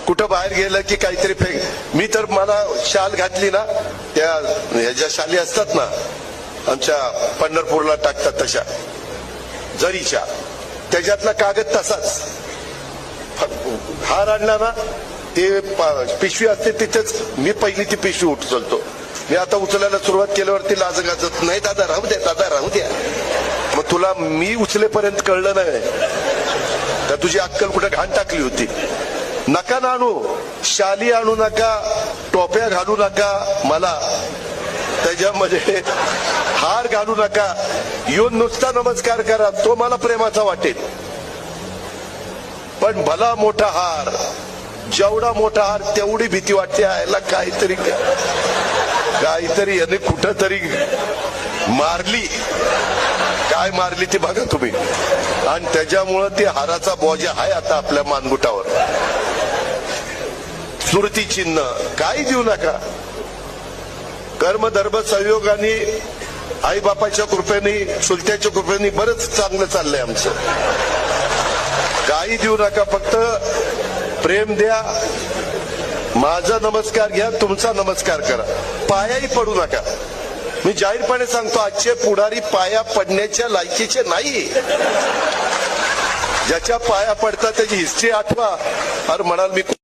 कुठं बाहेर गेलं की काहीतरी फेक. मी तर मला शाल घातली ना, त्या ह्याच्या शाली असतात ना आमच्या पंढरपूरला टाकतात तशा जरीच्या, त्याच्यातला कागद तसाच. हार आणला ना, ते पिशवी असते तिथेच मी पहिली ती पिशवी उचलतो. मी आता उचलायला सुरुवात केल्यावरती लाज गाजत नाही, दादा राहू द्या, दादा राहू द्या. मग तुला मी उचलेपर्यंत कळलं नाही तर तुझी अक्कल कुठे घाण टाकली होती. नका ना आणू, शाली आणू नका, टोप्या घालू नका, मला त्याच्यामध्ये हार घालू नका. येऊन नुसता नमस्कार करा, तो मला प्रेमाचा वाटेल. पण भला मोठा हार, जेवढा मोठा हार तेवढी भीती वाटते. याला काहीतरी याने कुठंतरी मारली, काय मारली ती बघा तुम्ही. आणि त्याच्यामुळं ती हाराचा बोजा आहे आता आपल्या मानगुटावर. स्मृती चिन्ह काही देऊ नका. कर्म धर्म संयोगाने, आई बापाच्या कृपेने, चुलत्याच्या कृपेने बरंच चांगलं चाललंय आमचं. काही देऊ नका, फक्त प्रेम द्या. माझा नमस्कार घ्या, तुमचा नमस्कार करा, पायाही पडू नका. मी जाहीरपणे सांगतो, आजचे पुढारी पाया पडण्याच्या लायकीचे नाही. ज्याच्या पाया पडतात त्याची हिस्ट्री आठवा. अरे म्हणाल मी